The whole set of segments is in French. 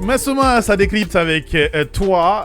Massouma, ça décrypte avec toi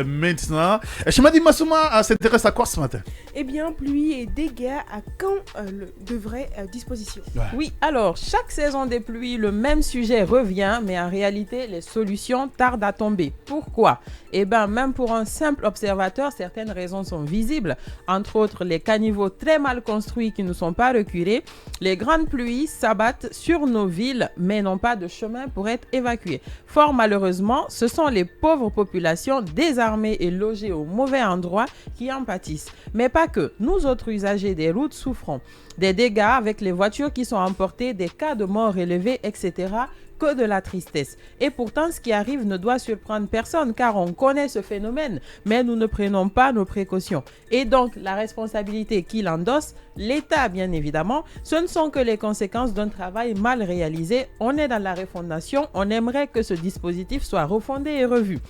maintenant. Chemadi Massouma s'intéresse à quoi ce matin? Eh bien, pluie et dégâts à quand de vraies dispositions. Ouais. Oui, alors, chaque saison des pluies, le même sujet revient, mais en réalité, les solutions tardent à tomber. Pourquoi? Eh bien, même pour un simple observateur, certaines raisons sont visibles. Entre autres, les caniveaux très mal construits qui ne sont pas recurés. Les grandes pluies s'abattent sur nos villes, mais n'ont pas de chemin pour être évacuées. Fort malheureusement, ce sont les pauvres populations désarmées et logées au mauvais endroit qui en pâtissent. Mais pas que. Nous autres usagers des routes souffrons. Des dégâts avec les voitures qui sont emportées, des cas de mort élevés, etc. Que de la tristesse. Et pourtant, ce qui arrive ne doit surprendre personne car on connaît ce phénomène, mais nous ne prenons pas nos précautions. Et donc, la responsabilité qu'il endosse, l'État bien évidemment, ce ne sont que les conséquences d'un travail mal réalisé. On est dans la refondation, on aimerait que ce dispositif soit refondé et revu.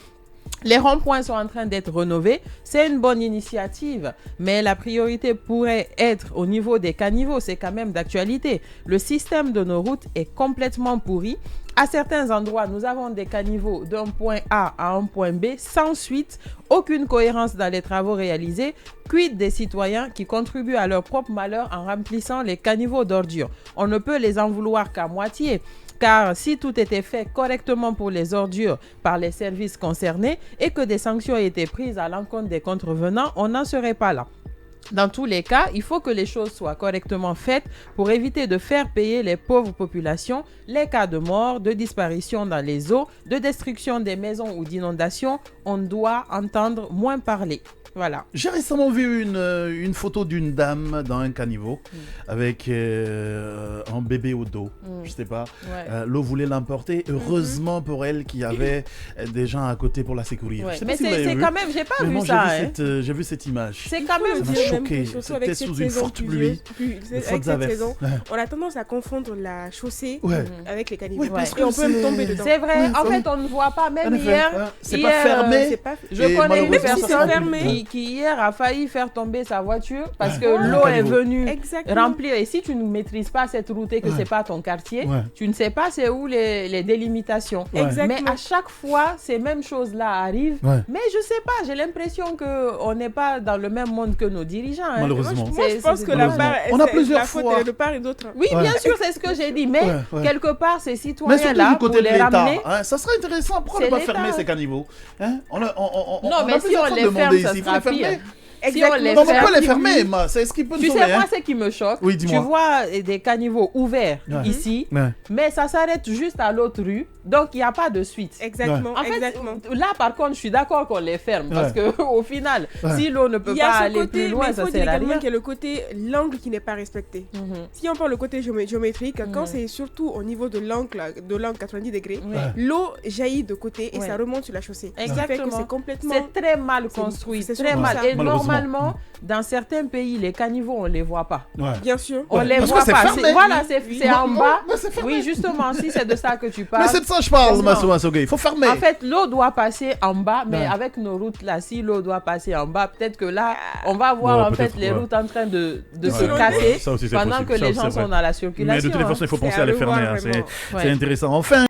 Les ronds-points sont en train d'être rénovés. C'est une bonne initiative, mais la priorité pourrait être au niveau des caniveaux. C'est quand même d'actualité. Le système de nos routes est complètement pourri. À certains endroits, nous avons des caniveaux d'un point A à un point B sans suite, aucune cohérence dans les travaux réalisés. Quid des citoyens qui contribuent à leur propre malheur en remplissant les caniveaux d'ordures? On ne peut les en vouloir qu'à moitié. Car si tout était fait correctement pour les ordures par les services concernés et que des sanctions étaient prises à l'encontre des contrevenants, on n'en serait pas là. Dans tous les cas, il faut que les choses soient correctement faites pour éviter de faire payer les pauvres populations les cas de mort, de disparition dans les eaux, de destruction des maisons ou d'inondations. On doit entendre moins parler. Voilà. J'ai récemment vu une photo d'une dame dans un caniveau avec un bébé au dos. Je sais pas. Ouais. L'eau voulait l'emporter. Heureusement pour elle qu'il y avait des gens à côté pour la secourir. Ouais. Mais c'est quand même, j'ai pas vu ça. J'ai vu cette image. C'est quand même. Ça m'a choqué. C'était sous une forte pluie. Avec cette saison, on a tendance à confondre la chaussée avec les caniveaux. Ouais, et on peut même tomber dedans. C'est vrai. En fait, on ne voit pas. Même hier, c'est pas fermé. Je connais une personne qui hier a failli faire tomber sa voiture parce que l'eau est venue remplir. Et si tu ne maîtrises pas cette route et que c'est pas ton quartier, tu ne sais pas c'est où les délimitations. Mais à chaque fois, ces mêmes choses-là arrivent. Mais je sais pas, j'ai l'impression qu'on n'est pas dans le même monde que nos dirigeants. Malheureusement. Moi, je pense que la faute est de part et d'autre. Oui, bien sûr, c'est ce que j'ai dit. Mais quelque part, ces citoyens-là, pour les ramener... Ça serait intéressant. Pourquoi ne pas fermer ces caniveaux? Non, mais si on les ferme, ça sera pire. Si on les peut les fermer, c'est ce qui peut nous sauver. Tu sais, moi, ce qui me choque, oui, tu vois des caniveaux ouverts ici, mais ça s'arrête juste à l'autre rue, donc il n'y a pas de suite. Exactement. En fait, là, par contre, je suis d'accord qu'on les ferme, parce qu'au final, si l'eau ne peut pas aller plus loin, ça sert à rien. Il y a le côté, l'angle qui n'est pas respecté. Si on parle le côté géométrique, quand c'est surtout au niveau de l'angle 90 degrés, l'eau jaillit de côté et ça remonte sur la chaussée. Exactement. C'est c'est très mal construit, très mal. Et normalement, dans certains pays, les caniveaux, on ne les voit pas. Bien sûr. On les voit pas. Voilà, c'est en bas. Oui, justement, si c'est de ça que tu parles. Mais c'est de ça que je parle, Massouma Sogé. Il faut fermer. En fait, l'eau doit passer en bas, mais avec nos routes là, si l'eau doit passer en bas, peut-être que là, on va voir en fait les routes en train de se casser pendant que les gens sont dans la circulation. Mais de toute façon, il faut penser à les fermer. C'est intéressant. Enfin.